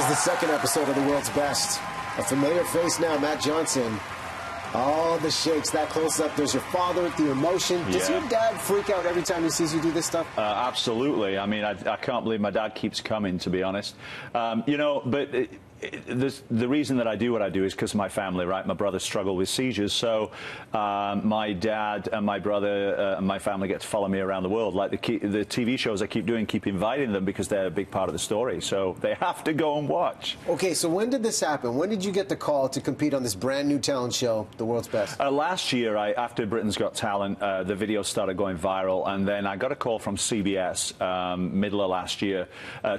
Here's the second episode of The World's Best. A familiar face now, Matt Johnson. All the shakes, that close up. There's your father, the emotion. Does your dad freak out every time he sees you do this stuff? Absolutely. I mean, I can't believe my dad keeps coming, to be honest. You know, but the reason that I do what I do is because of my family, right? My brother struggled with seizures, so my dad and my brother and my family get to follow me around the world. Like the TV shows I keep doing, keep inviting them because they're a big part of the story, so they have to go and watch. Okay, so when did this happen? When did you get the call to compete on this brand new talent show, The World's Best? Last year, after Britain's Got Talent, the video started going viral, and then I got a call from CBS middle of last year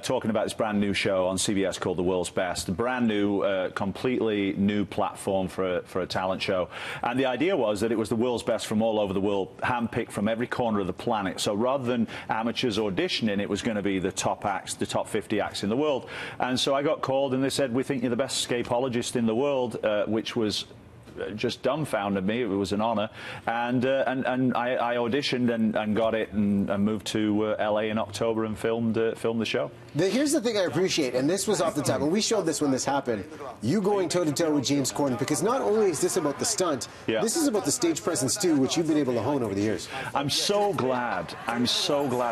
talking about this brand new show on CBS called The World's Best. Brand new, completely new platform for a talent show. And the idea was that it was the world's best from all over the world, handpicked from every corner of the planet. So rather than amateurs auditioning, it was going to be the top acts, the top 50 acts in the world. And so I got called and they said, "We think you're the best escapologist in the world," which was just dumbfounded me. It was an honor, and I auditioned and got it, and moved to LA in October and filmed the show. Here's the thing I appreciate, and this was off the top, and we showed this when this happened, you going toe-to-toe with James Corden, because not only is this about the stunt, this is about the stage presence too, which you've been able to hone over the years. I'm so glad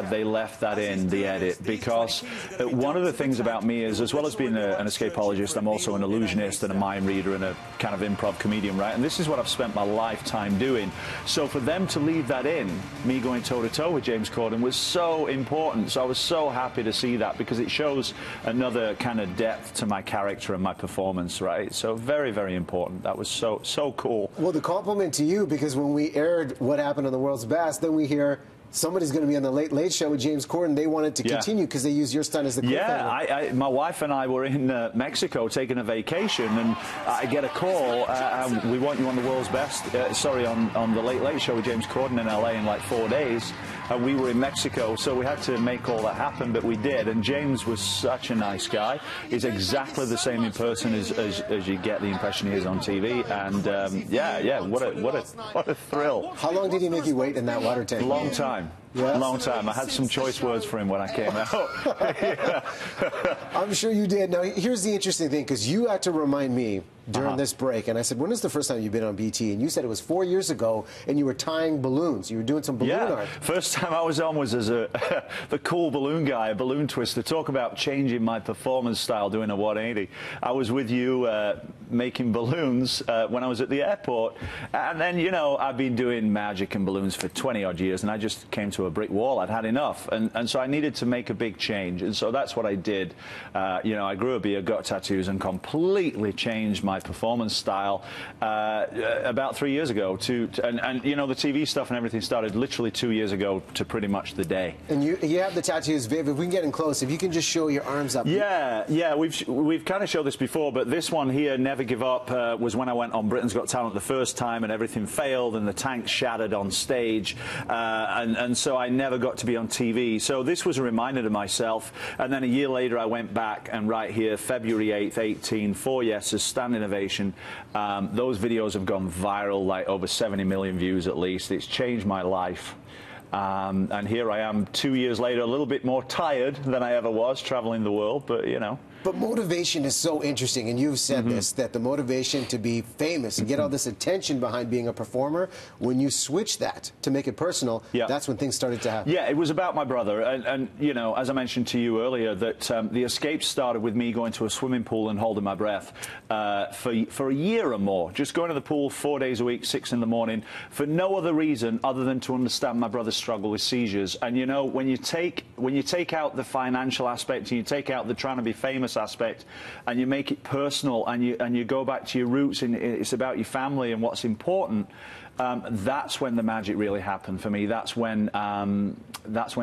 they left that in the edit, because one of the things about me is, as well as being an escapologist, I'm also an illusionist and a mind reader and a kind of improv comedian, right? And this is what I've spent my lifetime doing. So for them to leave that in, me going toe-to-toe with James Corden, was so important. So I was so happy to see that, because it shows another kind of depth to my character and my performance, right? So very, very important. That was so cool. Well, the compliment to you, because when we aired What Happened on The World's Best, then we hear somebody's going to be on the Late Late Show with James Corden. They wanted to continue because they used your stunt as the cliffhanger. Yeah, my wife and I were in Mexico taking a vacation, and I get a call. We want you on the World's Best. On the Late Late Show with James Corden in LA in like 4 days. We were in Mexico, so we had to make all that happen, but we did. And James was such a nice guy. He's exactly the same in person as you get the impression he is on TV. And what a thrill. How long did he make you wait in that water tank? Long time. Yeah. Long time. I had some choice words for him when I came out. I'm sure you did. Now, here's the interesting thing, because you had to remind me during this break, and I said, when is the first time you've been on BT? And you said it was 4 years ago, and you were tying balloons. You were doing some balloon art. First time I was on was as the cool balloon guy, a balloon twister. Talk about changing my performance style, doing a 180. I was with you making balloons when I was at the airport. And then, you know, I've been doing magic and balloons for 20-odd years, and I just came to a brick wall. I'd had enough, and so I needed to make a big change, and so that's what I did. You know, I grew a beard, got tattoos, and completely changed my performance style about 3 years ago. And you know, the TV stuff and everything started literally 2 years ago to pretty much the day. And you have the tattoos, Viv. If we can get in close, if you can just show your arms up. Yeah. We've kind of showed this before, but this one here, Never Give Up, was when I went on Britain's Got Talent the first time, and everything failed, and the tank shattered on stage, and so I never got to be on TV. So this was a reminder to myself. And then a year later, I went back, and right here, February 8th, 18, 4 yeses, standing ovation. Those videos have gone viral, like over 70 million views at least. It's changed my life. And here I am 2 years later, a little bit more tired than I ever was, traveling the world, but you know. But motivation is so interesting, and you've said this, that the motivation to be famous and get all this attention behind being a performer, when you switch that to make it personal, that's when things started to happen. Yeah, it was about my brother, and you know, as I mentioned to you earlier, that the escape started with me going to a swimming pool and holding my breath for a year or more, just going to the pool 4 days a week, 6 in the morning, for no other reason other than to understand my brother's struggle with seizures. And you know, when you take out the financial aspect, and you take out the trying to be famous aspect, and you make it personal, and you go back to your roots, and it's about your family and what's important, that's when the magic really happened for me. That's when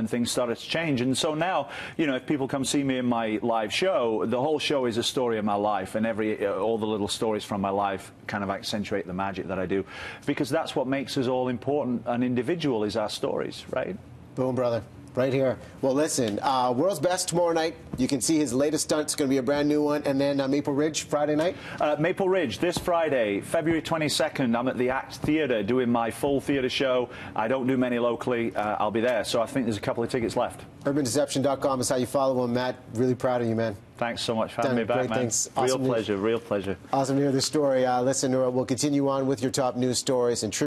things started to change. And so now, you know, if people come see me in my live show, the whole show is a story of my life, and all the little stories from my life kind of accentuate the magic that I do, because that's what makes us all important. An individual is our stories, right? Boom, brother. Right here. Well, listen, World's Best tomorrow night. You can see his latest stunt. It's going to be a brand new one. And then Maple Ridge Friday night? Maple Ridge, this Friday, February 22nd, I'm at the Act Theatre doing my full theatre show. I don't do many locally. I'll be there. So I think there's a couple of tickets left. UrbanDeception.com is how you follow him, Matt. Really proud of you, man. Thanks so much for having me back, great man. Things. Real Awesome pleasure, real pleasure. Awesome to hear the story. Listen, we'll continue on with your top news stories and